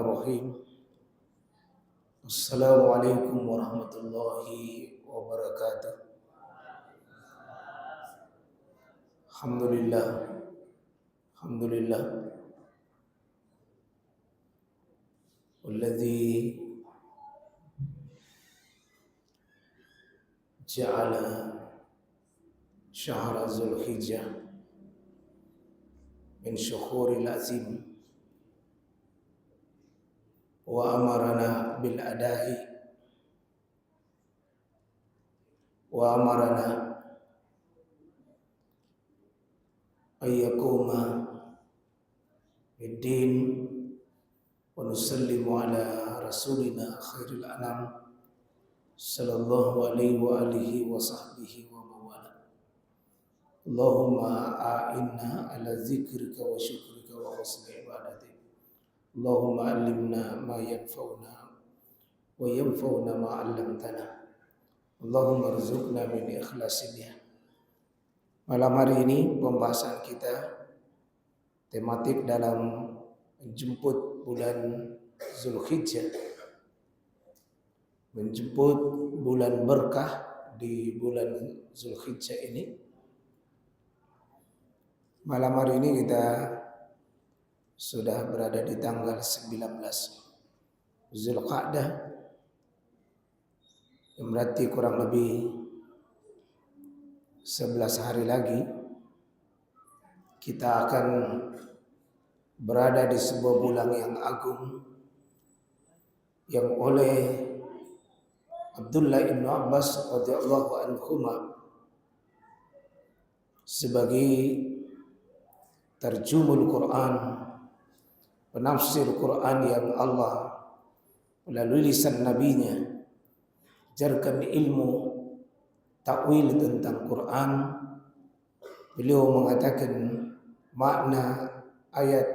Bismillahirrahmanirrahim. Assalamualaikum warahmatullahi wabarakatuh. Alhamdulillah. Walladzi ja'ala syahra Zulhijjah min syuhuril azim wa amarana bil ada'i wa amarana ayyakuma bid-din wa nusallimu ala rasulina khairil anam sallallahu alaihi wa alihi wa sahbihi wa mawala. Allahumma a'inna ala zikrika wa syukrika wa husni ibadatik. Allahumma allimna ma yanfa'una wa yanfa'una ma 'allamtana. Allahumma rzuqna min ikhlasinnya. Malam hari ini pembahasan kita tematik dalam menjemput bulan Zulhijjah, menjemput bulan berkah di bulan Zulhijjah ini. Malam hari ini kita sudah berada di tanggal 19 Zulqa'dah, yang berarti kurang lebih 11 hari lagi kita akan berada di sebuah bulan yang agung yang oleh Abdullah ibn Abbas radhiyallahu anhuma sebagai tarjumul Quran, penafsir Quran yang Allah melalui lisan nabinya ajarkan ilmu takwil tentang Quran. Beliau mengatakan makna ayat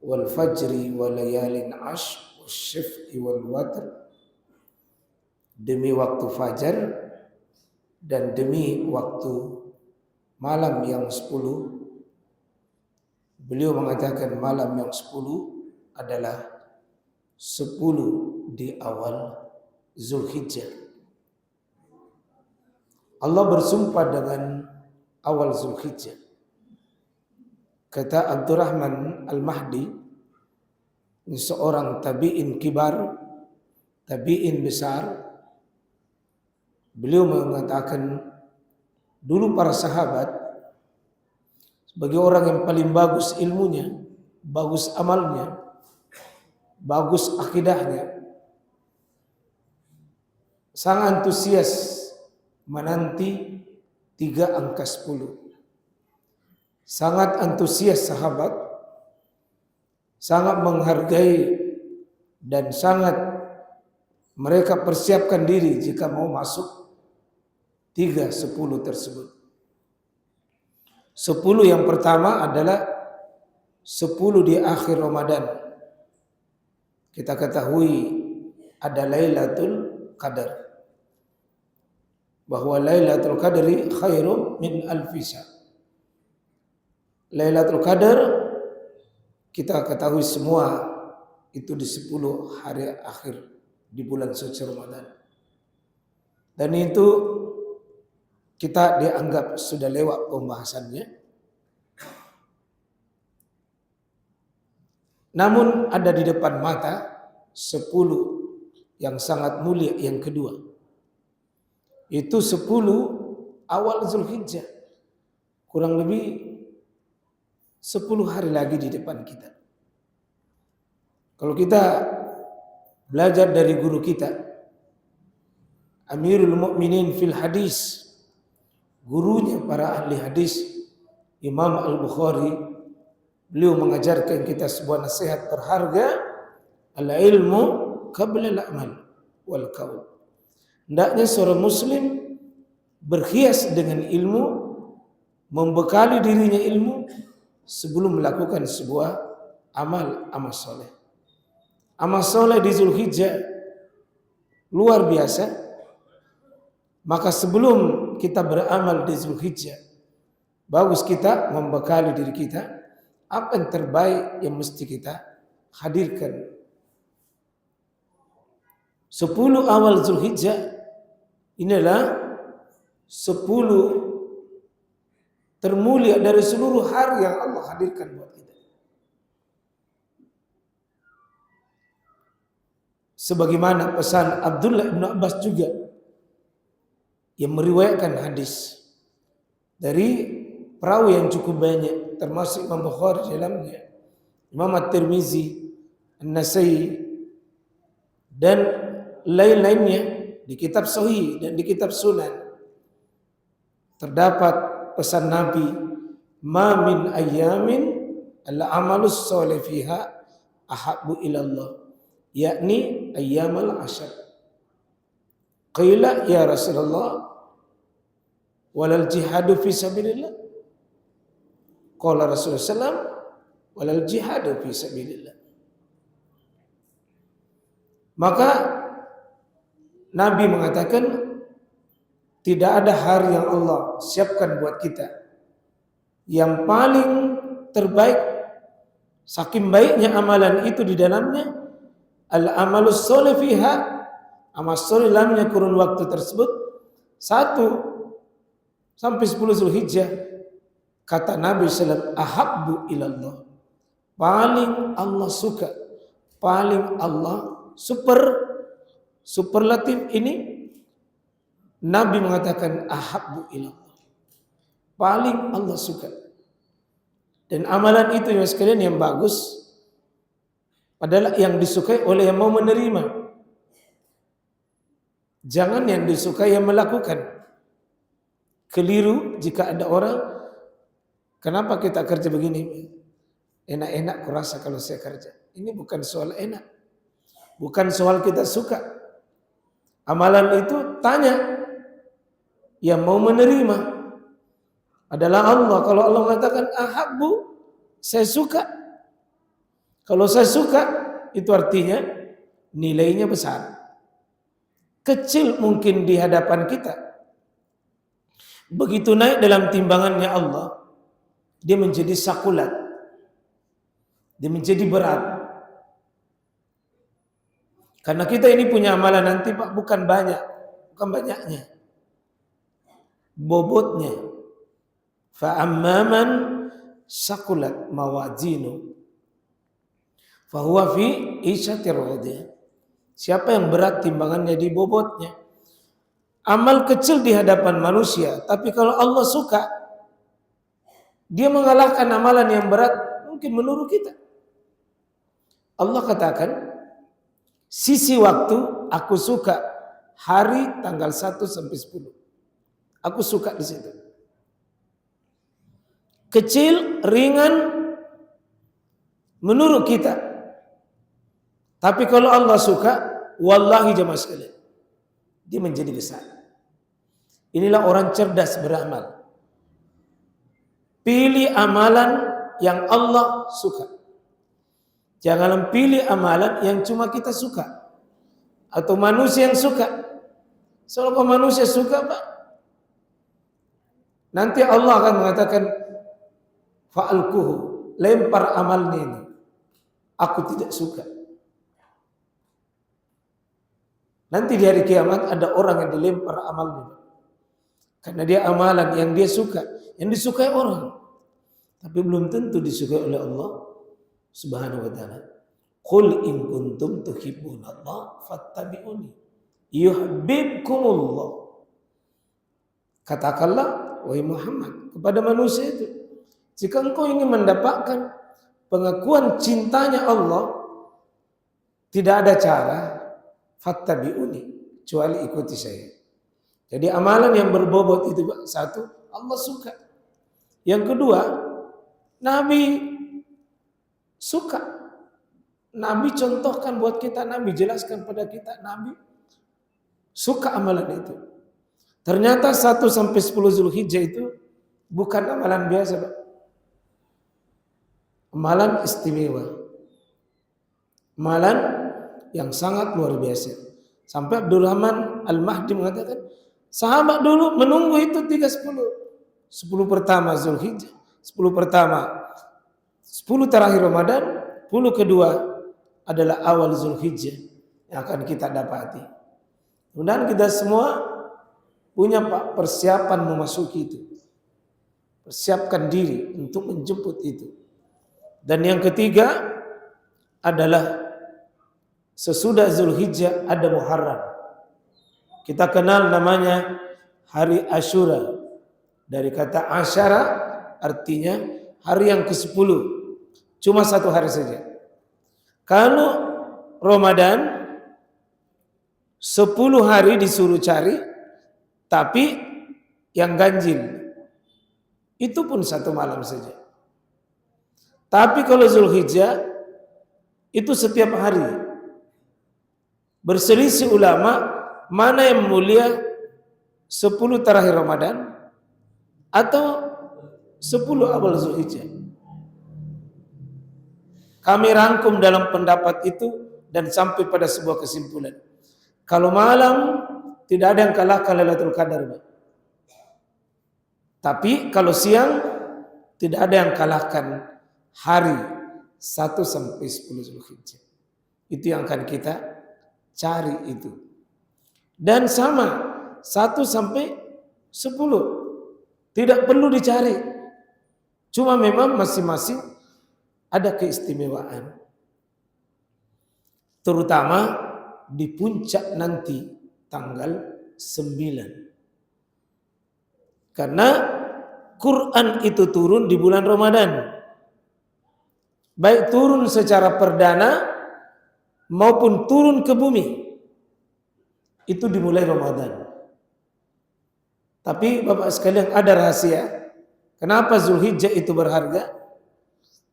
wal fajri wa layalin ashr wasyaf'i wal watr, demi waktu fajar dan demi waktu malam yang 10. Beliau mengatakan malam yang 10 adalah 10 di awal Zulhijjah. Allah bersumpah dengan awal Zulhijjah. Kata Abdurrahman Al-Mahdi, seorang tabi'in kibar, tabi'in besar, beliau mengatakan dulu para sahabat sebagai orang yang paling bagus ilmunya, bagus amalnya, bagus akidahnya, sangat antusias menanti 3 angka 10. Sangat antusias sahabat, sangat menghargai dan sangat mereka persiapkan diri jika mau masuk 3-10 tersebut. 10 yang pertama adalah 10 di akhir Ramadan. Kita ketahui ada Lailatul Qadar, bahwa Lailatul Qadri khairum min alfi syahr. Lailatul Qadar kita ketahui semua itu di 10 hari akhir di bulan suci Ramadan. Dan itu kita dianggap sudah lewat pembahasannya. Namun ada di depan mata 10 yang sangat mulia yang kedua. Itu 10 awal Zulhijjah. Kurang lebih 10 hari lagi di depan kita. Kalau kita belajar dari guru kita, Amirul Mukminin fil Hadis, gurunya para ahli hadis, Imam Al-Bukhari, beliau mengajarkan kita sebuah nasihat berharga, al-ilmu qabla al-amal wal qaul. Hendaknya seorang muslim berhias dengan ilmu, membekali dirinya ilmu sebelum melakukan sebuah amal soleh. Amal soleh di Zulhijjah luar biasa. Maka sebelum kita beramal di Zulhijjah, bagus kita membekali diri kita apa yang terbaik yang mesti kita hadirkan 10 awal Zulhijjah inilah 10 termulia dari seluruh hari yang Allah hadirkan buat kita. Sebagaimana pesan Abdullah bin Abbas juga yang meriwayatkan hadis dari perawi yang cukup banyak, termasuk Imam Bukhari dalamnya, Imam At-Tirmizi, An-Nasai, dan lain-lainnya di kitab Sahih dan di kitab Sunan. Terdapat pesan Nabi, "Ma min ayyamin al-amalus sholih fiha ahabbu ilallah," yakni ayyamal ashar. Qila ya Rasulullah, walal jihadu fi sabilillah? Qala Rasulullah sallallahu walal jihadu fi sabilillah. Maka Nabi mengatakan tidak ada hari yang Allah siapkan buat kita yang paling terbaik, saking baiknya amalan itu di dalamnya, al-amalus sholih fiha, amal sholih dalamnya kurun waktu tersebut 1 sampai 10 Zulhijjah, kata Nabi sallallahu ahabbu ilallah, paling Allah suka, paling Allah superlatif ini Nabi mengatakan ahabbu ilallah, paling Allah suka. Dan amalan itu yang sekalian yang bagus adalah yang disukai oleh yang mau menerima. Jangan yang disukai yang melakukan. Keliru jika ada orang, kenapa kita kerja begini? Enak-enak kurasa kalau saya kerja. Ini bukan soal enak. Bukan soal kita suka. Amalan itu tanya yang mau menerima adalah Allah. Kalau Allah mengatakan ahabbu, saya suka. Kalau saya suka, itu artinya nilainya besar. Kecil mungkin di hadapan kita. Begitu naik dalam timbangannya Allah, dia menjadi sakulat. Dia menjadi berat. Karena kita ini punya amalan nanti Pak, bukan banyak, bukan banyaknya, bobotnya. Fa'amman sakulat mawazinu fahuwa fi isyatir radiyah. Siapa yang berat timbangannya di bobotnya, amal kecil di hadapan manusia, tapi kalau Allah suka, dia mengalahkan amalan yang berat mungkin menurut kita. Allah katakan, sisi waktu aku suka hari tanggal 1 sampai 10. Aku suka di situ. Kecil, ringan menurut kita. Tapi kalau Allah suka, wallahi jemaah sekalian, dia menjadi besar. Inilah orang cerdas beramal. Pilih amalan yang Allah suka. Jangan pilih amalan yang cuma kita suka atau manusia yang suka. Soalnya kalau manusia suka, Pak, nanti Allah akan mengatakan fa'alkuhu, lempar amalnya ini. Aku tidak suka. Nanti di hari kiamat ada orang yang dilempar amalnya. Karena dia amalan yang dia suka, yang disukai orang. Tapi belum tentu disukai oleh Allah Subhanahu wa ta'ala. Qul in kuntum tuhibbunallaha fattabi'uni yuhibbukumullah. Katakanlah wahai Muhammad kepada manusia itu, jika engkau ingin mendapatkan pengakuan cintanya Allah, tidak ada cara fattabi'uni kecuali ikuti saya. Jadi amalan yang berbobot itu, satu, Allah suka. Yang kedua, Nabi suka. Nabi contohkan buat kita, Nabi jelaskan pada kita, Nabi suka amalan itu. Ternyata 1 sampai 10 Zulhijjah itu bukan amalan biasa, Pak. Amalan istimewa. Amalan yang sangat luar biasa. Sampai Abdurrahman Al-Mahdi mengatakan, sahabat dulu menunggu itu 30. 10 pertama Zulhijjah, 10 pertama, 10 terakhir Ramadan, 10 kedua adalah awal Zulhijjah. yang akan kita dapati. Kemudian kita semua punya persiapan memasuki itu. Persiapkan diri untuk menjemput itu. Dan yang ketiga adalah sesudah Zulhijjah ada Muharram. Kita kenal namanya hari Asyura. Dari kata Asyara artinya hari yang ke-10. Cuma 1 hari saja. Kalau Ramadan 10 hari disuruh cari, tapi yang ganjil itu pun 1 malam saja. Tapi kalau Zulhijjah itu setiap hari. Berselisih ulama mana yang mulia 10 terakhir Ramadan atau 10 awal Zulhijjah. Kami rangkum dalam pendapat itu dan sampai pada sebuah kesimpulan. Kalau malam tidak ada yang kalahkan Lailatul Qadar. Tapi kalau siang tidak ada yang kalahkan hari 1 sampai 10 Zulhijjah. Itu yang akan kita cari itu. Dan sama 1 sampai 10. Tidak perlu dicari. Cuma memang masing-masing ada keistimewaan. Terutama di puncak nanti tanggal 9. Karena Quran itu turun di bulan Ramadan. Baik turun secara perdana maupun turun ke bumi. Itu dimulai Ramadan. Tapi Bapak sekalian ada rahasia. Kenapa Zulhijjah itu berharga?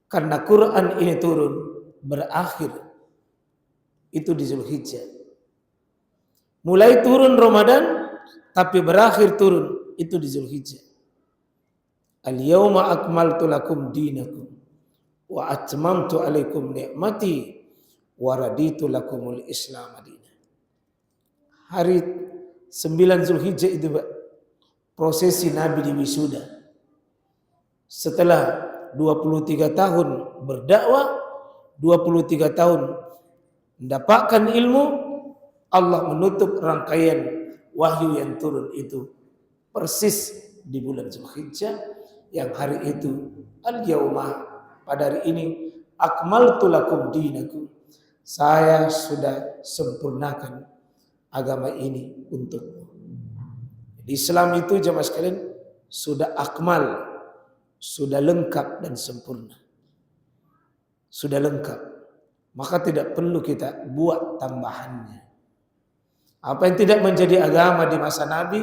Karena Quran ini turun berakhir itu di Zulhijjah. Mulai turun Ramadan tapi berakhir turun itu di Zulhijjah. Al-yawma akmaltu lakum dinakum wa atmamtu alaikum ni'mati wa raditu lakumul Islam madinah. Hari 9 Zulhijjah itu prosesi Nabi di wisuda. Setelah 23 tahun berdakwah, 23 tahun mendapatkan ilmu, Allah menutup rangkaian wahyu yang turun itu persis di bulan Zulhijjah yang hari itu al-yauma, pada hari ini akmaltu lakum dinakum, saya sudah sempurnakan agama ini untukmu. Di Islam itu jemaah sekalian sudah akmal, sudah lengkap dan sempurna. Sudah lengkap. Maka tidak perlu kita buat tambahannya. Apa yang tidak menjadi agama di masa Nabi,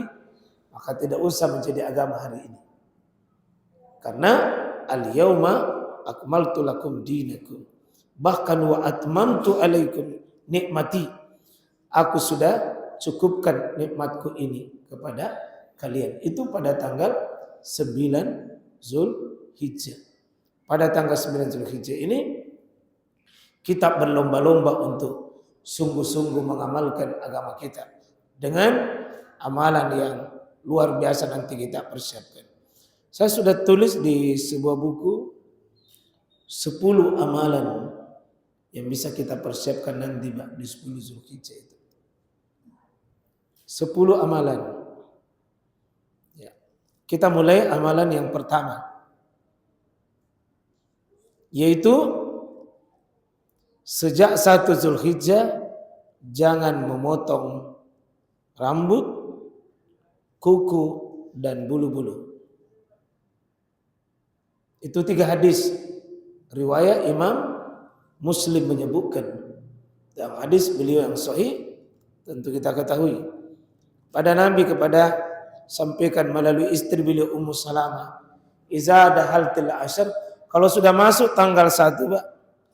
maka tidak usah menjadi agama hari ini. Karena al-yauma akmaltu lakum dinakum. Bahkan wa atmamtu alaikum nikmati. Aku sudah cukupkan nikmatku ini kepada kalian. Itu pada tanggal 9 Zulhijjah. Pada tanggal 9 Zulhijjah ini kita berlomba-lomba untuk sungguh-sungguh mengamalkan agama kita dengan amalan yang luar biasa nanti kita persiapkan. Saya sudah tulis di sebuah buku 10 amalan yang bisa kita persiapkan nanti di 10 Zulhijjah itu. 10 amalan. Ya. Kita mulai amalan yang pertama, yaitu sejak 1 Zulhijjah jangan memotong rambut, kuku, dan bulu-bulu. Itu 3 hadis riwayat Imam Muslim menyebutkan. Dalam hadis beliau yang sahih tentu kita ketahui. Pada Nabi kepada sampaikan melalui istri beliau Ummu Salamah, iza dahaltil asyar, kalau sudah masuk tanggal 1 Pak,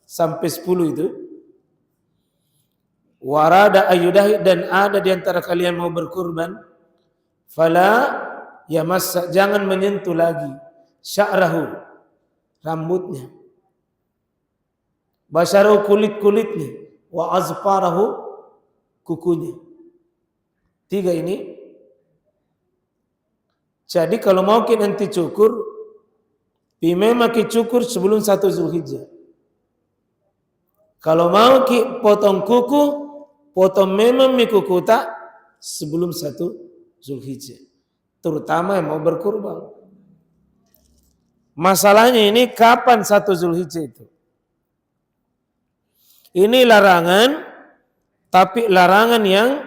sampai 10 itu, warada ayyudahi, dan ada di antara kalian mau berkurban, fala yamassa, jangan menyentuh lagi sya'rahu, rambutnya, basyarahu, kulit-kulitnya, wa azfarahu, kukunya. 3 ini. Jadi kalau mau kita nanti cukur, memang kita cukur sebelum 1 Zulhijjah. Kalau mau kita potong kuku, potong memang mikukuta sebelum 1 Zulhijjah. Terutama yang mau berkurban. Masalahnya ini kapan 1 Zulhijjah itu? Ini larangan, tapi larangan yang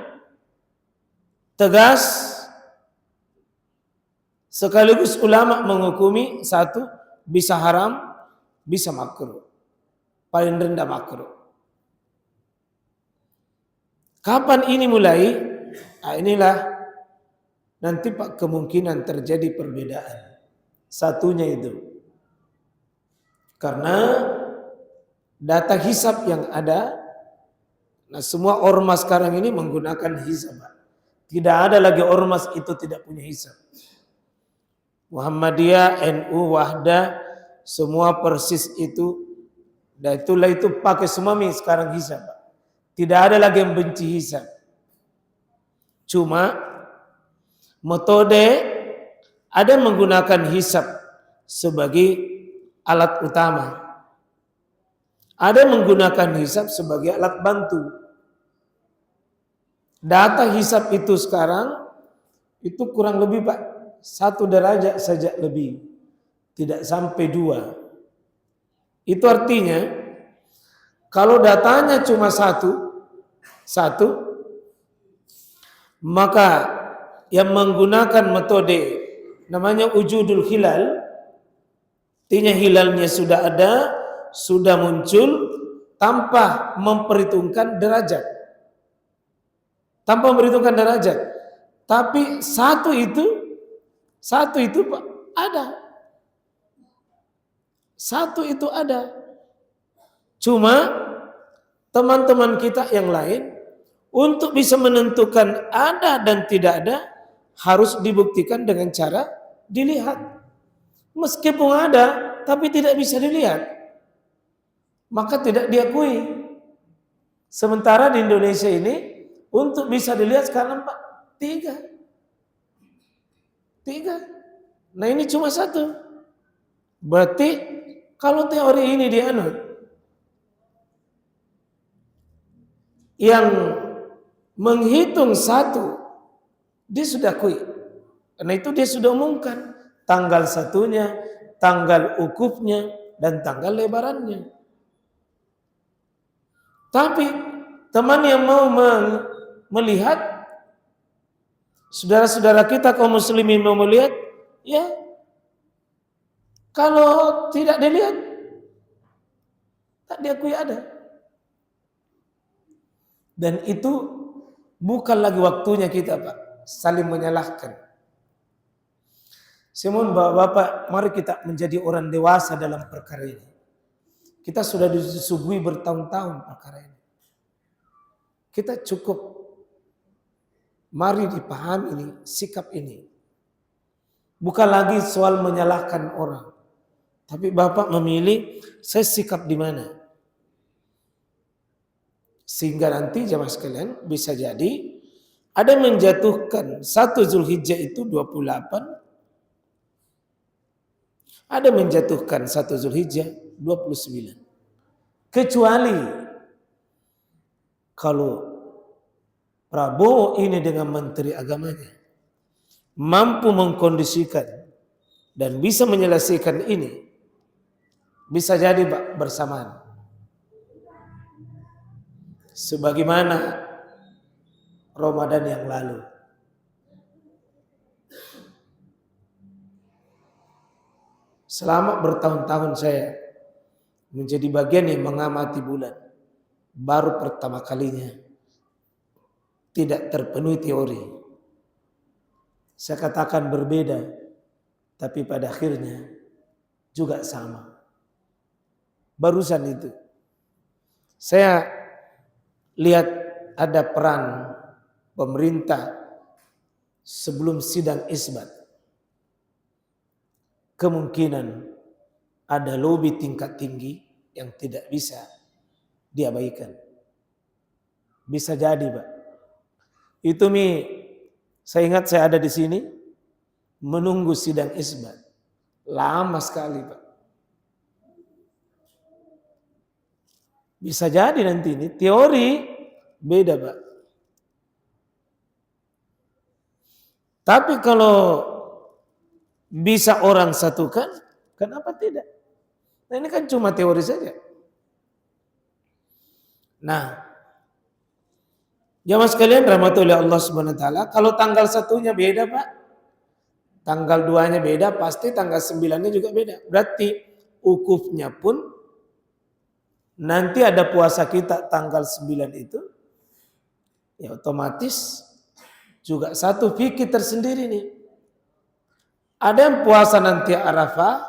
tegas, sekaligus ulama menghukumi 1 bisa haram, bisa makruh. Paling rendah makruh. Kapan ini mulai? Nah, inilah nanti Pak kemungkinan terjadi perbedaan. Satunya itu karena data hisab yang ada, nah semua ormas sekarang ini menggunakan hisab. Tidak ada lagi ormas itu tidak punya hisab. Muhammadiyah, NU, Wahdah, semua persis itu. Dan itulah itu pakai semua sekarang hisab. Tidak ada lagi yang benci hisab. Cuma metode ada menggunakan hisab sebagai alat utama. Ada menggunakan hisab sebagai alat bantu. Data hisab itu sekarang itu kurang lebih Pak 1 derajat saja lebih. Tidak sampai 2. Itu artinya kalau datanya cuma satu, maka yang menggunakan metode namanya wujudul hilal, artinya hilalnya sudah ada, sudah muncul tanpa memperhitungkan derajat. Tanpa memperhitungkan derajat. Tapi satu itu Pak ada. Satu itu ada. Cuma teman-teman kita yang lain untuk bisa menentukan ada dan tidak ada harus dibuktikan dengan cara dilihat. Meskipun ada tapi tidak bisa dilihat, maka tidak diakui. Sementara di Indonesia ini untuk bisa dilihat sekarang Pak 3. Nah ini cuma 1. Berarti kalau teori ini dianut, yang menghitung 1 dia sudah akui. Karena itu dia sudah umumkan tanggal 1-nya, tanggal ukufnya, dan tanggal lebarannya. Tapi teman yang mau melihat, saudara-saudara kita kaum muslimin mau melihat, ya kalau tidak dilihat, tak diakui ada. Dan itu bukan lagi waktunya kita Pak saling menyalahkan. Saya mohon Bapak, mari kita menjadi orang dewasa dalam perkara ini. Kita sudah disuguhi bertahun-tahun perkara ini. Kita cukup, mari dipahami ini, sikap ini. Bukan lagi soal menyalahkan orang. Tapi Bapak memilih, saya sikap di mana. Sehingga nanti jamaah sekalian bisa jadi ada menjatuhkan 1 Zulhijjah itu 28. Ada menjatuhkan 1 Zulhijjah 29. Kecuali kalau Prabowo ini dengan Menteri Agamanya mampu mengkondisikan dan bisa menyelesaikan ini, bisa jadi Pak bersamaan. Sebagaimana Ramadan yang lalu. Selama bertahun-tahun saya menjadi bagian yang mengamati bulan. Baru pertama kalinya tidak terpenuhi teori. Saya katakan berbeda, tapi pada akhirnya juga sama. Barusan itu saya lihat ada peran pemerintah sebelum sidang isbat. Kemungkinan ada lobi tingkat tinggi yang tidak bisa diabaikan. Bisa jadi Pak. Itu saya ingat saya ada di sini menunggu sidang isbat. Lama sekali Pak. Bisa jadi nanti ini teori beda Pak. Tapi kalau bisa orang satukan, kenapa tidak? Nah, ini kan cuma teori saja. Nah, jamaah sekalian rahmatullahi Allah Subhanahu wa taala, kalau tanggal 1-nya beda, Pak. Tanggal 2-nya beda, pasti tanggal 9-nya juga beda. Berarti ukufnya pun nanti ada puasa kita tanggal 9 itu, ya otomatis juga satu fikih tersendiri nih. Ada yang puasa nanti Arafah,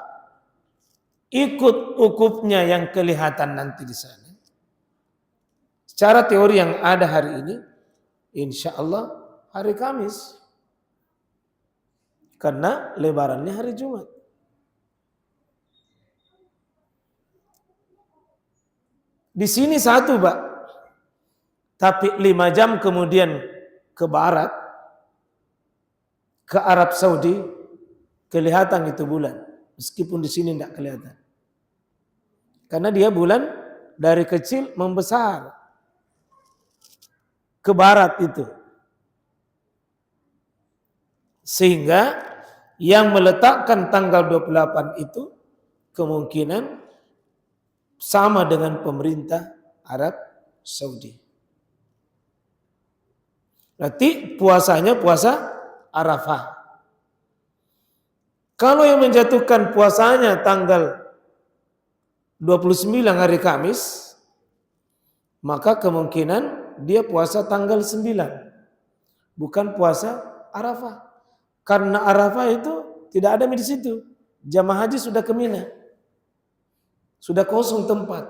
ikut ukufnya yang kelihatan nanti di sana. Secara teori yang ada hari ini, insya Allah hari Kamis. Karena lebarannya hari Jumat. Di sini satu, Pak. Tapi 5 jam kemudian ke barat, ke Arab Saudi, kelihatan itu bulan. Meskipun di sini tidak kelihatan. Karena dia bulan dari kecil membesar ke barat itu. Sehingga yang meletakkan tanggal 28 itu kemungkinan sama dengan pemerintah Arab Saudi. Berarti puasanya puasa Arafah. Kalau yang menjatuhkan puasanya tanggal 29 hari Kamis, maka kemungkinan dia puasa tanggal 9. Bukan puasa Arafah. Karena Arafah itu tidak ada di situ. Jamaah haji sudah ke Mina. Sudah kosong tempat.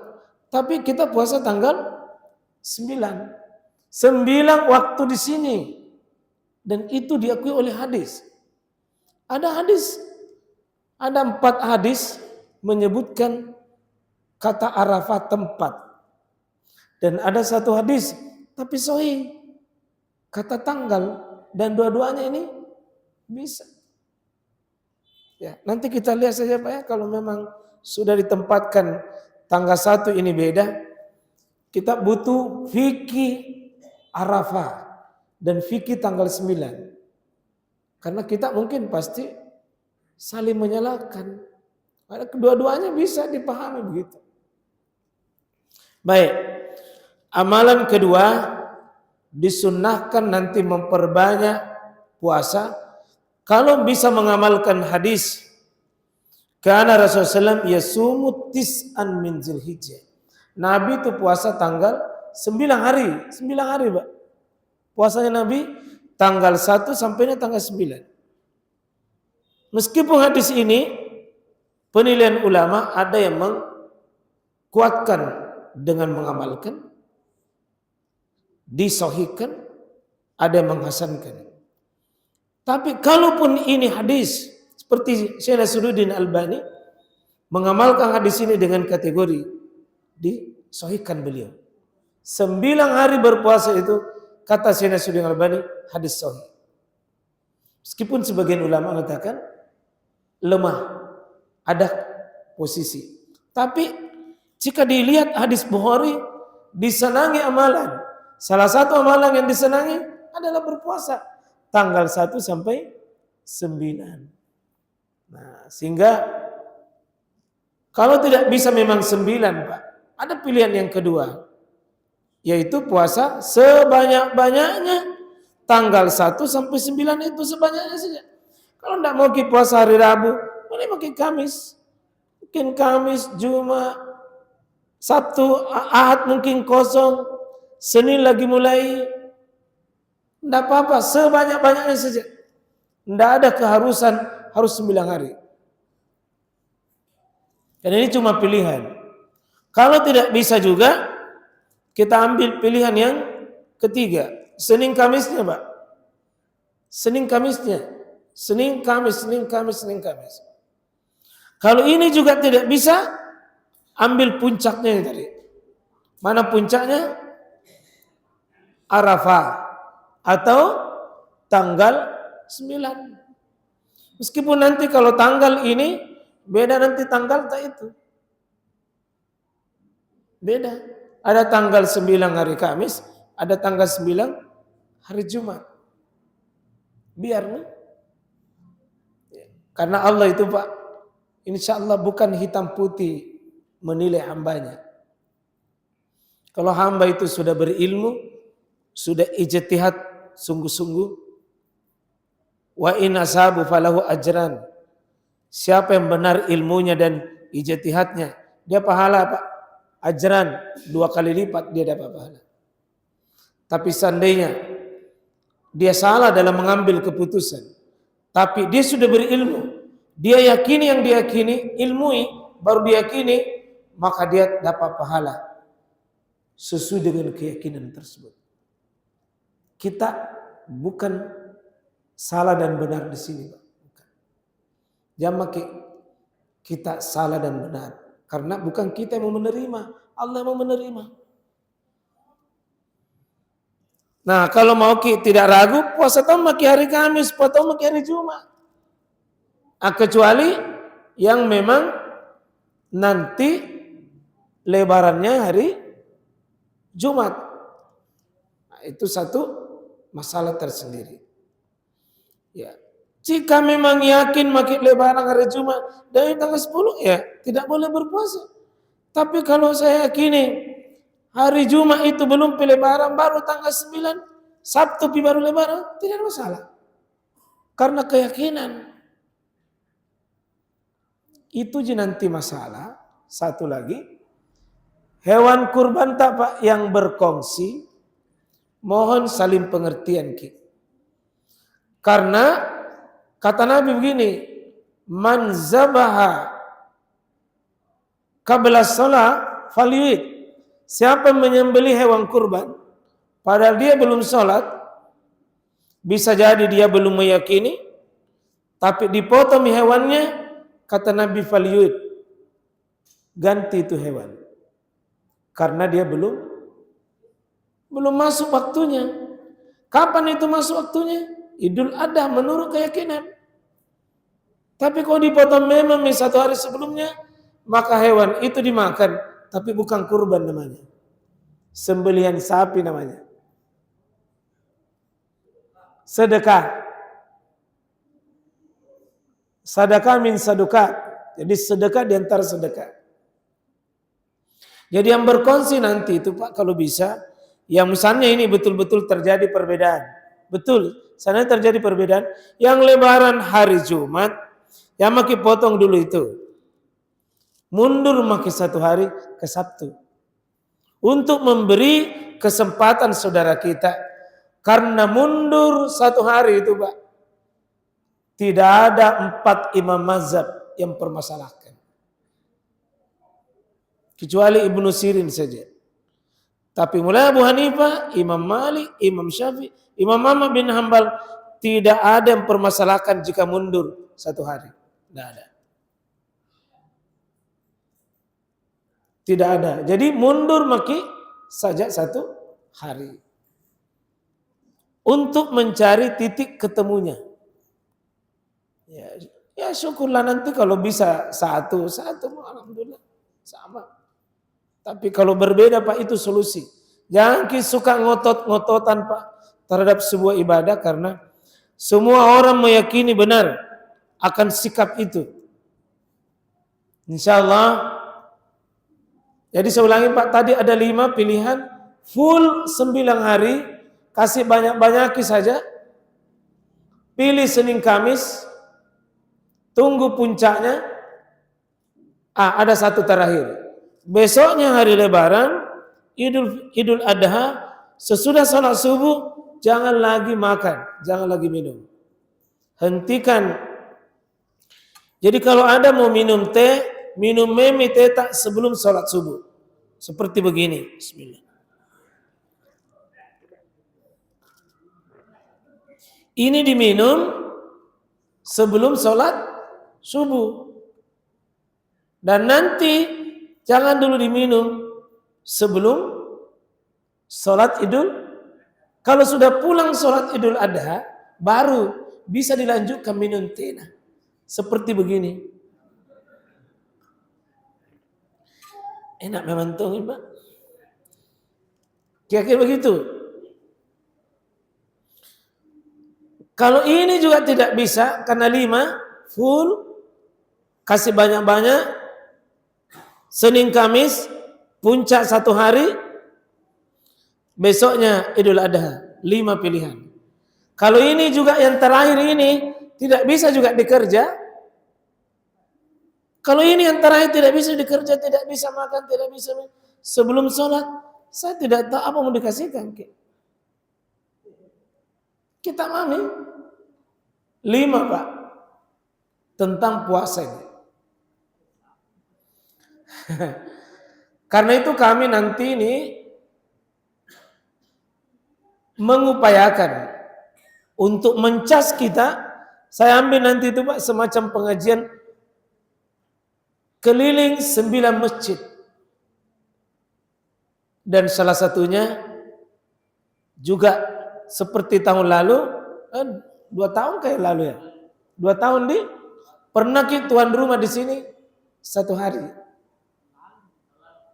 Tapi kita puasa tanggal 9. 9 waktu di sini. Dan itu diakui oleh hadis. Ada hadis. Ada 4 hadis menyebutkan kata Arafah tempat. Dan ada 1 hadis tapi sahih kata tanggal. Dan dua-duanya ini bisa. Ya, nanti kita lihat saja Pak ya, kalau memang sudah ditempatkan tanggal 1 ini beda, kita butuh fikih Arafah dan fikih tanggal 9. Karena kita mungkin pasti saling menyalahkan. Karena kedua-duanya bisa dipahami begitu. Baik. Amalan kedua, disunnahkan nanti memperbanyak puasa kalau bisa mengamalkan hadis karena Rasulullah SAW yasumu tis'an min Zulhijjah. Nabi itu puasa tanggal 9 hari, 9 hari, Pak. Puasanya Nabi tanggal 1 sampai tanggal 9. Meskipun hadis ini penilaian ulama ada yang mengkuatkan dengan mengamalkan, disahihkan, ada yang menghasankan. Tapi kalaupun ini hadis seperti Syekh Nasruddin Albani mengamalkan hadis ini dengan kategori disahihkan beliau. 9 hari berpuasa itu kata Syekh Nasruddin Albani hadis sahih. Meskipun sebagian ulama mengatakan lemah, ada posisi. Tapi jika dilihat hadis Bukhari disenangi amalan. Salah satu amalan yang disenangi adalah berpuasa tanggal 1 sampai 9. Nah, sehingga kalau tidak bisa memang 9, Pak, ada pilihan yang kedua, yaitu puasa sebanyak-banyaknya tanggal 1 sampai 9 itu sebanyaknya saja. Kalau tidak mau puasa hari Rabu, boleh pakai Kamis. Mungkin Kamis, Jumat, Sabtu, Ahad mungkin kosong, Senin lagi mulai. Tidak apa-apa, sebanyak-banyaknya saja. Tidak ada keharusan harus 9 hari. Dan ini cuma pilihan. Kalau tidak bisa juga, kita ambil pilihan yang ketiga. Senin Kamisnya, Pak. Senin Kamisnya. Senin Kamis, Senin Kamis, Senin Kamis. Kalau ini juga tidak bisa, ambil puncaknya tadi. Mana puncaknya? Arafah. Atau tanggal 9. Meskipun nanti kalau tanggal ini beda nanti tanggal tak itu. Beda. Ada tanggal 9 hari Kamis, ada tanggal 9 hari Jumat. Biar nih. Karena Allah itu Pak, insya Allah bukan hitam putih menilai hambanya. Kalau hamba itu sudah berilmu, sudah ijtihad sungguh-sungguh, wa in asabu falahu ajran. Siapa yang benar ilmunya dan ijtihadnya, dia pahala Pak. Ajran 2 kali lipat dia dapat pahala. Tapi seandainya dia salah dalam mengambil keputusan, tapi dia sudah berilmu, dia yakini yang diyakini, ilmui, baru diyakini, maka dia dapat pahala sesuai dengan keyakinan tersebut. Kita bukan salah dan benar di sini, Pak. Jangan pakai kita salah dan benar, karena bukan kita yang mau menerima, Allah yang mau menerima. Nah, kalau mau tidak ragu, puasa tahu maki hari Kamis, puasa tahu maki hari Jumat. Kecuali yang memang nanti lebarannya hari Jumat. Nah, itu satu masalah tersendiri. Ya. Jika memang yakin maki lebaran hari Jumat dari tanggal 10, ya tidak boleh berpuasa. Tapi kalau saya yakini hari Jumat itu belum lebaran, baru tanggal 9, Sabtu baru lebaran, tidak ada masalah. Karena keyakinan. Itu nanti masalah. Satu lagi, hewan kurban tak Pak yang berkongsi, mohon saling pengertian Ki. Karena kata Nabi begini, man zabaha qabla shalah falyuid. Siapa menyembelih hewan kurban padahal dia belum sholat, bisa jadi dia belum meyakini, tapi dipotong hewannya, kata Nabi falyuid, ganti itu hewan, karena dia belum masuk waktunya. Kapan itu masuk waktunya? Idul Adha menurut keyakinan. Tapi kalau dipotong memang 1 hari sebelumnya, maka hewan itu dimakan, tapi bukan kurban namanya. Sembelihan sapi namanya. Sedekah. Sedekah min sedekah. Jadi sedekah di antara sedekah. Jadi yang berkongsi nanti itu Pak, kalau bisa, yang misalnya ini betul-betul terjadi perbedaan. Betul, sana terjadi perbedaan. Yang lebaran hari Jumat, yang maki potong dulu itu. Mundur maki 1 hari ke Sabtu. Untuk memberi kesempatan saudara kita. Karena mundur 1 hari itu Pak, tidak ada 4 imam mazhab yang permasalahkan. Kecuali Ibnu Sirin saja. Tapi mulai Abu Hanifah, Imam Malik, Imam Syafi'i, Imam Ahmad bin Hanbal, tidak ada yang permasalahkan jika mundur 1 hari. Tidak ada. Tidak ada. Jadi mundur maki saja 1 hari. Untuk mencari titik ketemunya. Ya syukurlah nanti kalau bisa satu alhamdulillah sama. Tapi kalau berbeda Pak, itu solusi. Jangan suka ngotot-ngototan Pak terhadap sebuah ibadah, karena semua orang meyakini benar akan sikap itu. Insya Allah. Jadi saya ulangi Pak, tadi ada 5 pilihan, full 9 hari, kasih banyak-banyaki saja. Pilih Senin Kamis, tunggu puncaknya. Ada 1 terakhir. Besoknya hari Lebaran, Idul Adha, sesudah sholat subuh, jangan lagi makan, jangan lagi minum. Hentikan. Jadi kalau ada mau minum teh, minum teh tak sebelum sholat subuh. Seperti begini. Bismillah. Ini diminum sebelum sholat subuh. Dan nanti jangan dulu diminum sebelum sholat Idul. Kalau sudah pulang sholat Idul Adha, baru bisa dilanjutkan minum teh. Seperti begini. Enak memang tuh Pak. Kira-kira begitu. Kalau ini juga tidak bisa, karena 5, full, kasih banyak-banyak. Senin Kamis puncak 1 hari, besoknya Idul Adha, 5 pilihan. Kalau ini juga yang terakhir ini tidak bisa juga dikerja. Kalau ini yang terakhir tidak bisa dikerja, tidak bisa makan, tidak bisa sebelum sholat, saya tidak tahu apa mau dikasihkan. Kita mami 5 Pak tentang puasa ini. Karena itu kami nanti ini mengupayakan untuk mencas kita. Saya ambil nanti itu Pak semacam pengajian keliling 9 masjid. Dan salah satunya juga seperti tahun lalu, 2 tahun kayak lalu ya. 2 tahun pernah tuan rumah di sini 1 hari.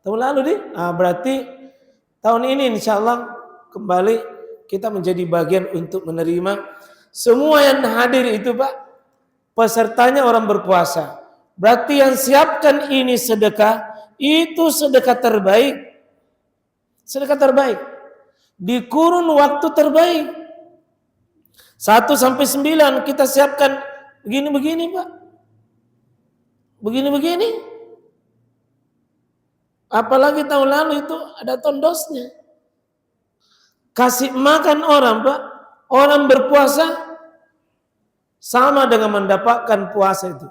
Tahun lalu berarti tahun ini insya Allah kembali kita menjadi bagian untuk menerima semua yang hadir itu Pak. Pesertanya orang berpuasa. Berarti yang siapkan ini sedekah, itu sedekah terbaik. Sedekah terbaik. Di kurun waktu terbaik. 1 sampai 9 kita siapkan begini-begini Pak. Begini-begini. Apalagi tahun lalu itu ada tondosnya. Kasih makan orang Pak. Orang berpuasa sama dengan mendapatkan puasa itu.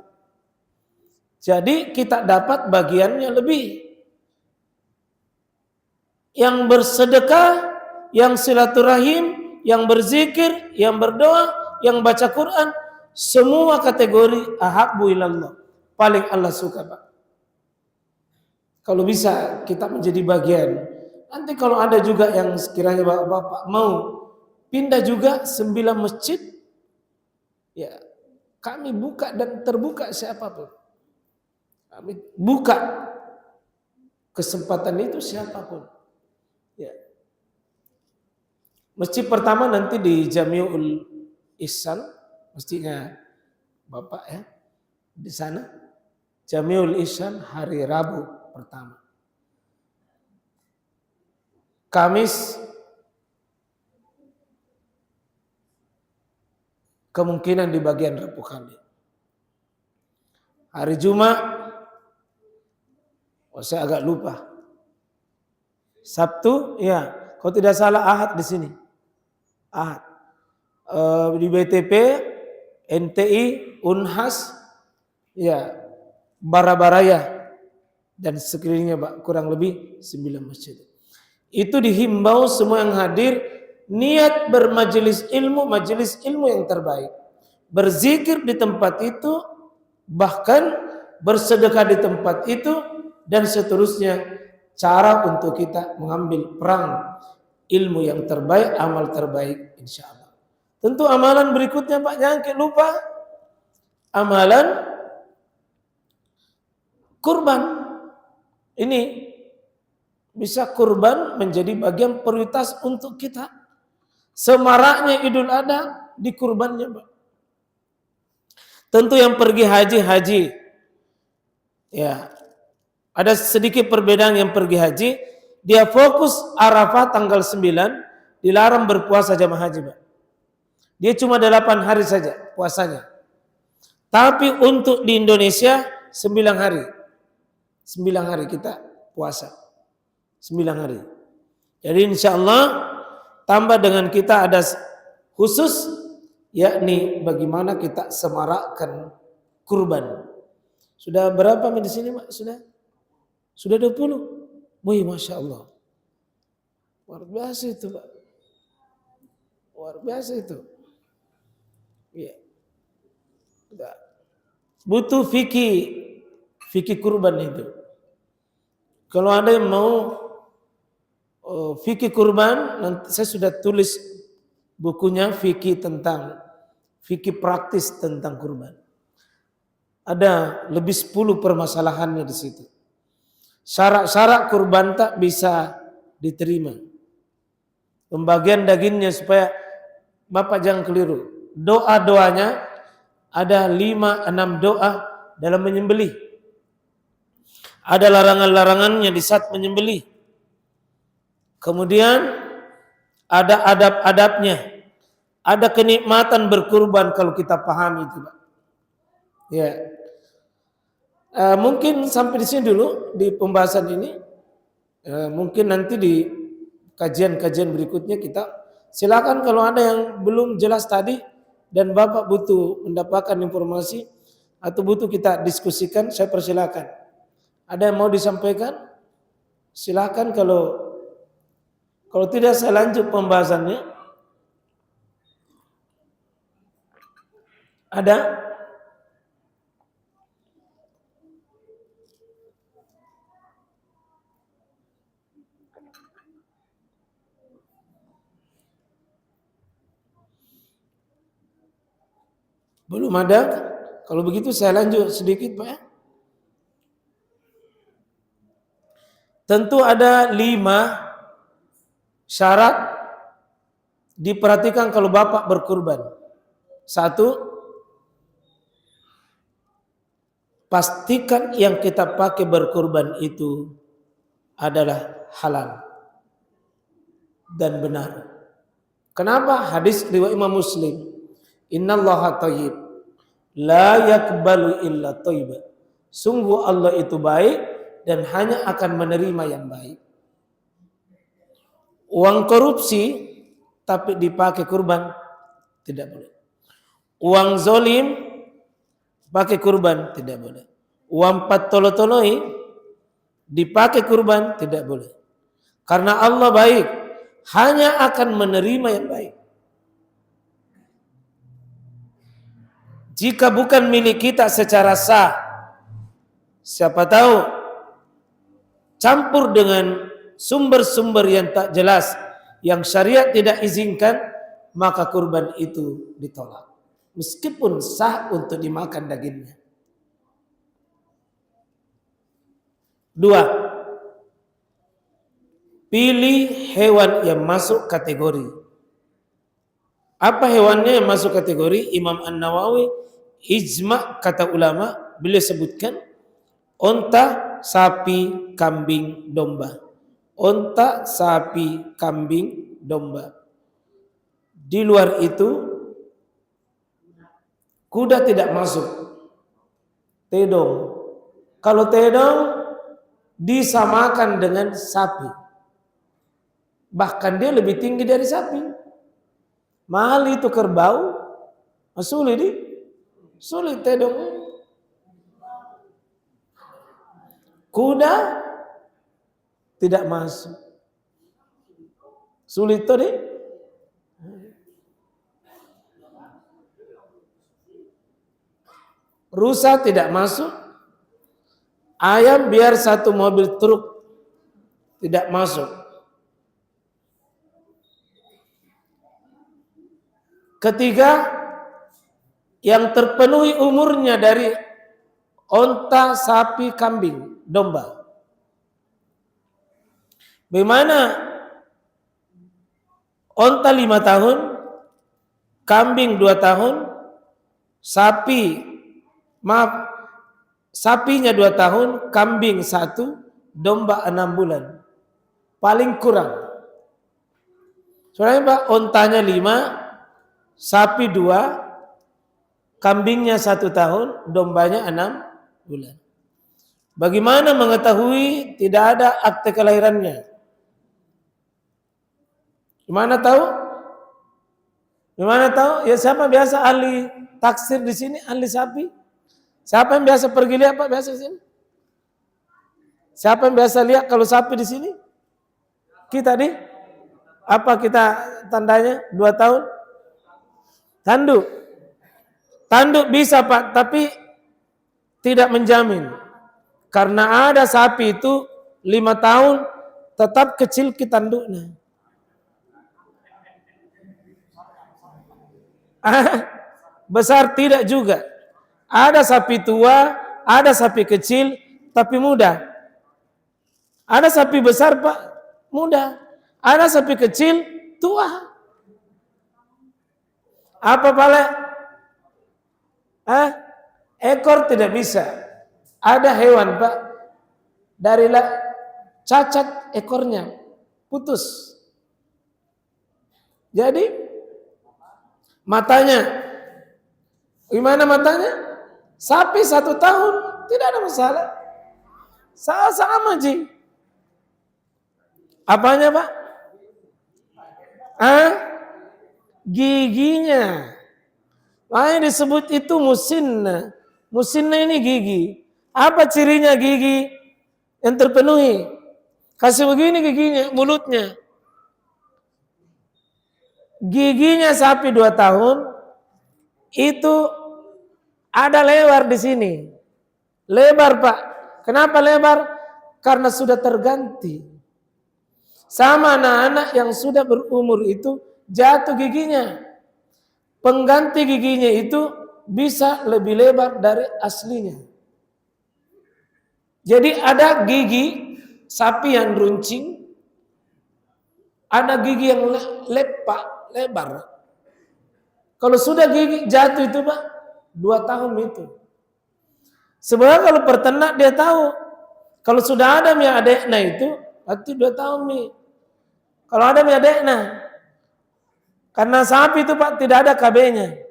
Jadi kita dapat bagiannya lebih. Yang bersedekah, yang silaturahim, yang berzikir, yang berdoa, yang baca Quran, semua kategori ahabbu ilallah. Paling Allah suka Pak. Kalau bisa kita menjadi bagian. Nanti kalau ada juga yang sekiranya Bapak mau pindah juga 9 masjid, ya kami buka dan terbuka siapapun. Kami buka kesempatan itu siapapun. Ya. Masjid pertama nanti di Jamiul Ihsan, mestinya Bapak ya di sana. Jamiul Ihsan hari Rabu pertama. Kamis kemungkinan di bagian Rabu kali. Hari Jumat, saya agak lupa. Sabtu, ya, kalau tidak salah Ahad di sini. Ahad. Di BTP, NTI, Unhas, ya, Barabaraya dan sekelilingnya Pak, kurang lebih 9 masjid. Itu dihimbau semua yang hadir niat bermajelis ilmu yang terbaik. Berzikir di tempat itu, bahkan bersedekah di tempat itu, dan seterusnya. Cara untuk kita mengambil perang ilmu yang terbaik, amal terbaik insya Allah. Tentu amalan berikutnya Pak, jangan lupa amalan kurban. Ini bisa kurban menjadi bagian prioritas untuk kita. Semaraknya Idul Adha di kurbannya Pak. Tentu yang pergi haji. Ya, ada sedikit perbedaan yang pergi haji. Dia fokus Arafah tanggal 9, dilarang berpuasa jamaah haji Pak. Dia cuma 8 hari saja puasanya. Tapi untuk di Indonesia 9 hari. 9 hari kita puasa. 9 hari. Jadi insya Allah tambah dengan kita ada khusus, yakni bagaimana kita semarakkan kurban. Sudah berapa di sini Pak? Sudah 20. Wih, Masya Allah. Luar biasa itu Pak. Luar biasa itu. Iya. Butuh fikih kurban itu. Kalau ada yang mau fikih kurban, nanti saya sudah tulis bukunya fikih praktis tentang kurban. Ada lebih 10 permasalahannya di situ. Syarat-syarat kurban tak bisa diterima. Pembagian dagingnya supaya Bapak jangan keliru. Doa-doanya ada 5-6 doa dalam menyembelih. Ada larangan-larangannya di saat menyembelih. Kemudian ada adab-adabnya. Ada kenikmatan berkurban kalau kita pahami itu, Pak. Ya. Mungkin sampai di sini dulu di pembahasan ini. Mungkin nanti di kajian-kajian berikutnya kita silakan kalau ada yang belum jelas tadi dan Bapak butuh mendapatkan informasi atau butuh kita diskusikan, saya persilakan. Ada yang mau disampaikan? Silakan, kalau tidak saya lanjut pembahasannya. Ada? Belum ada? Kalau begitu saya lanjut sedikit, Pak ya. Tentu ada 5 syarat diperhatikan kalau Bapak berkurban. 1, pastikan yang kita pakai berkurban itu adalah halal dan benar. Kenapa? Hadis riwayat Imam Muslim. Innallaha thayyib la yakbalu illa thayyiba. Sungguh Allah itu baik dan hanya akan menerima yang baik. Uang korupsi tapi dipakai kurban tidak boleh. Uang zolim pakai kurban tidak boleh. Uang patolo-toloi dipakai kurban tidak boleh. Karena Allah baik, hanya akan menerima yang baik. Jika bukan milik kita secara sah, siapa tahu campur dengan sumber-sumber yang tak jelas, yang syariat tidak izinkan, maka kurban itu ditolak. Meskipun sah untuk dimakan dagingnya. 2, pilih hewan yang masuk kategori. Apa hewannya yang masuk kategori? Imam An-Nawawi, ijma' kata ulama, beliau sebutkan onta, sapi, kambing, domba. Onta, sapi, kambing, domba. Di luar itu kuda tidak masuk. Tedong. Kalau tedong disamakan dengan sapi. Bahkan dia lebih tinggi dari sapi. Mahal itu kerbau, sulit tedong. Kuda tidak masuk. Sulit tuh deh. Rusa tidak masuk. Ayam biar satu mobil truk tidak masuk. Ketiga, yang terpenuhi umurnya dari onta, sapi, kambing, domba. Bagaimana? Onta 5 tahun, kambing 2 tahun, sapinya 2 tahun, kambing 1, domba 6 bulan. Paling kurang. Soalnya Pak, ontanya 5, sapi 2, kambingnya 1 tahun, dombanya 6 bulan. Bagaimana mengetahui tidak ada akte kelahirannya? Gimana tahu? Ya siapa biasa ahli taksir di sini, ahli sapi? Siapa yang biasa pergi lihat Pak biasa di sini? Siapa yang biasa lihat kalau sapi di sini? Kita nih. Apa kita tandanya? 2 tahun? Tanduk bisa Pak, tapi tidak menjamin. Karena ada sapi itu 5 tahun tetap kecil tanduknya. Besar tidak juga. Ada sapi tua, ada sapi kecil, tapi muda. Ada sapi besar Pak, muda. Ada sapi kecil, tua. Apa Pak? Ekor tidak bisa. Ada hewan Pak, dari cacat ekornya, putus. Jadi matanya, gimana matanya? Sapi 1 tahun tidak ada masalah. Sama Ji. Apanya Pak? Giginya. Makanya disebut itu musinna. Musinna ini gigi. Apa cirinya gigi yang terpenuhi? Kasih begini giginya, mulutnya. Giginya sapi 2 tahun itu ada lebar di sini. Lebar Pak. Kenapa lebar? Karena sudah terganti. Sama anak-anak yang sudah berumur itu jatuh giginya. Pengganti giginya itu bisa lebih lebar dari aslinya. Jadi ada gigi sapi yang runcing, ada gigi yang lebar. Kalau sudah gigi jatuh itu Pak, 2 tahun itu. Sebenarnya kalau peternak dia tahu, kalau sudah ada mie adekna itu, berarti 2 tahun mie. Kalau ada mie adekna, karena sapi itu Pak tidak ada KB-nya.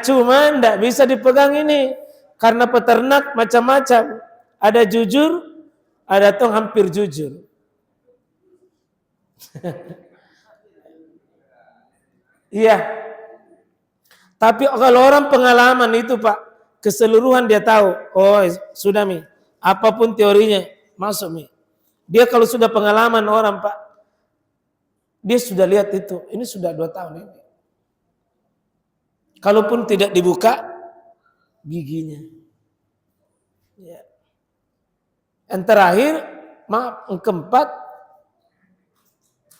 Cuma tidak bisa dipegang ini karena peternak macam-macam. Ada jujur, ada tong hampir jujur. Iya. Tapi kalau orang pengalaman itu Pak, keseluruhan dia tahu. Oh sudah Mi, apapun teorinya masuk Mi. Dia kalau sudah pengalaman orang Pak, dia sudah lihat itu. Ini sudah 2 tahun ini. Kalaupun tidak dibuka giginya. Ya. Yang terakhir, yang keempat,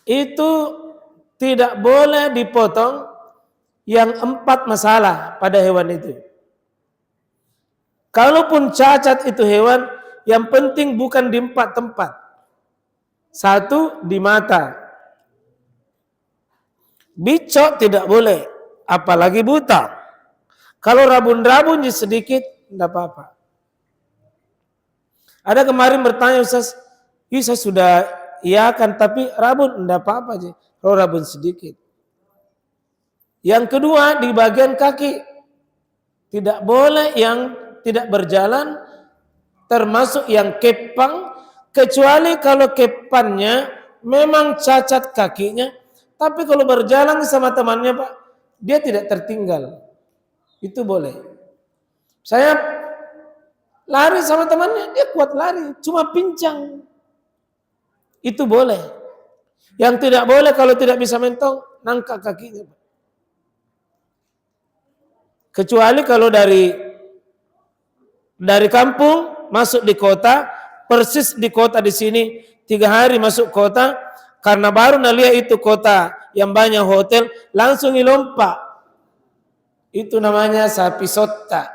itu tidak boleh dipotong yang 4 masalah pada hewan itu. Kalaupun cacat itu hewan, yang penting bukan di 4 tempat. 1 di mata. Bicok tidak boleh, apalagi buta. Kalau rabun-rabun sedikit, tidak apa-apa. Ada kemarin bertanya Ustaz, saya sudah iakan tapi rabun tidak apa-apa aja. Kalau rabun sedikit. Yang kedua di bagian kaki, tidak boleh yang tidak berjalan, termasuk yang kepang, kecuali kalau kepannya memang cacat kakinya. Tapi kalau berjalan sama temannya Pak, dia tidak tertinggal. Itu boleh. Saya lari sama temannya, dia kuat lari, cuma pincang. Itu boleh. Yang tidak boleh kalau tidak bisa mentong, nangkak kakinya Pak. Kecuali kalau dari kampung masuk di kota, persis di kota di sini 3 hari masuk kota, karena baru nalia itu kota yang banyak hotel, langsung ilompak. Itu namanya sapi sotta.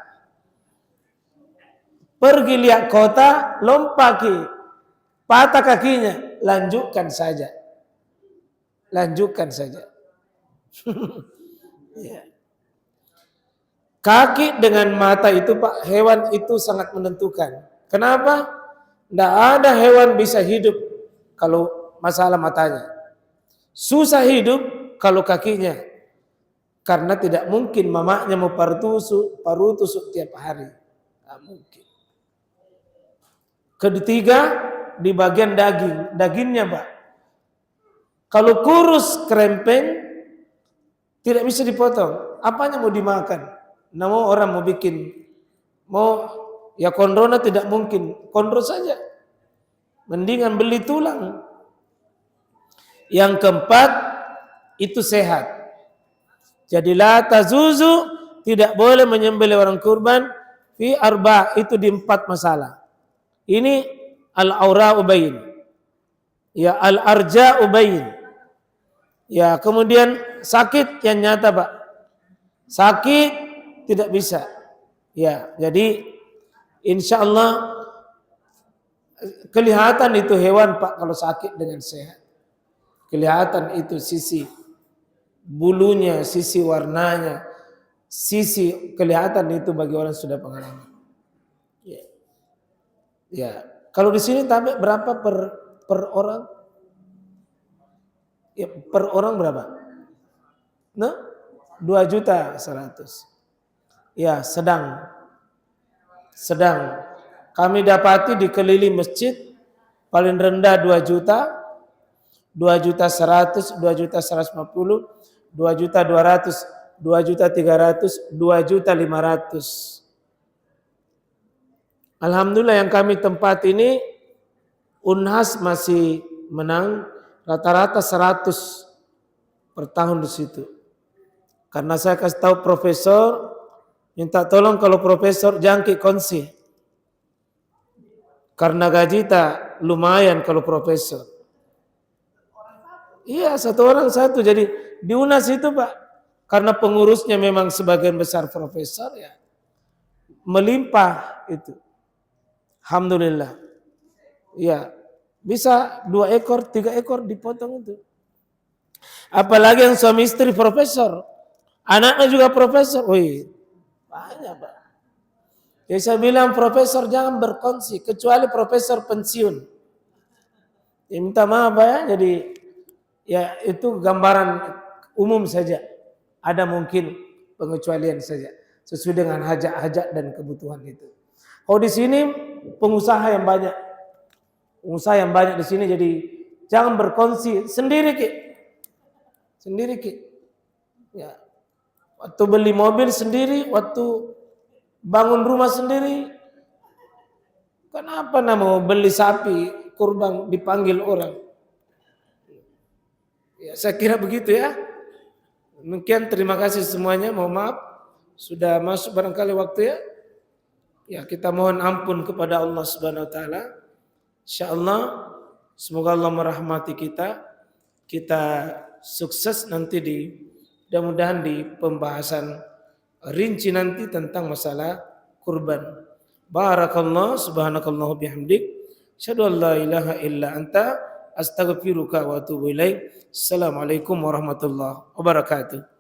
Pergi lihat kota, lompaki, patah kakinya, lanjutkan saja. Lanjutkan saja. Ya. Kaki dengan mata itu Pak, hewan itu sangat menentukan. Kenapa? Tidak ada hewan bisa hidup kalau masalah matanya. Susah hidup kalau kakinya. Karena tidak mungkin mamanya mau parutusuk tiap hari. Tidak mungkin. Ketiga, di bagian dagingnya Pak. Kalau kurus kerempeng, tidak bisa dipotong. Apanya mau dimakan? Namun orang mau bikin, ya kondrona tidak mungkin. Kondro saja. Mendingan beli tulang. Yang keempat, itu sehat. Jadi la tazuzu, tidak boleh menyembelih orang kurban fi arba, itu di 4 masalah. Ini al-aura ubayin. Ya al-arja ubayin. Ya kemudian sakit yang nyata Pak. Sakit tidak bisa. Ya, jadi insyaallah Kelihatan itu hewan Pak kalau sakit dengan sehat. Kelihatan itu sisi bulunya, sisi warnanya, sisi kelihatan itu bagi orang yang sudah pengalaman. Ya. Ya. Kalau di sini tabe berapa per orang? Ya, per orang berapa? Nah, 2.100.000. Ya, sedang kami dapati di keliling masjid paling rendah 2 juta, 2.100.000, 2.150.000, 2.200.000, 2.300.000, 2.500.000. Alhamdulillah yang kami tempat ini Unhas masih menang rata-rata 100 per tahun di situ. Karena saya kasih tahu profesor, minta tolong kalau profesor jangkit konsi. Karena gaji tak lumayan kalau profesor. Iya, 1 orang 1. Jadi di UNAS itu Pak, karena pengurusnya memang sebagian besar profesor ya, melimpah itu. Alhamdulillah. Ya, bisa 2 ekor, 3 ekor dipotong itu. Apalagi yang suami istri profesor, anaknya juga profesor. Wih, banyak Pak. Jadi saya bilang profesor jangan berkongsi, kecuali profesor pensiun. Ya, minta maaf ya, jadi ya itu gambaran umum saja. Ada mungkin pengecualian saja, sesuai dengan hajat-hajat dan kebutuhan itu. Oh di sini pengusaha yang banyak. Pengusaha yang banyak di sini, jadi jangan berkongsi sendiri Ki. Sendiri Ki. Ya. Waktu beli mobil sendiri, waktu bangun rumah sendiri. Kenapa mau beli sapi kurban dipanggil orang? Ya, saya kira begitu ya. Demikian, terima kasih semuanya. Mohon maaf sudah masuk barangkali waktu ya. Ya, kita mohon ampun kepada Allah Subhanahu wa taala. Insyaallah semoga Allah merahmati kita. Kita sukses nanti mudah-mudahan di pembahasan rinci nanti tentang masalah kurban. Barakallah, subhanakallah bihamdik, asyhadu an la ilaha illa anta, astaghfiruka wa atubu ilaik. Assalamualaikum warahmatullahi wabarakatuh.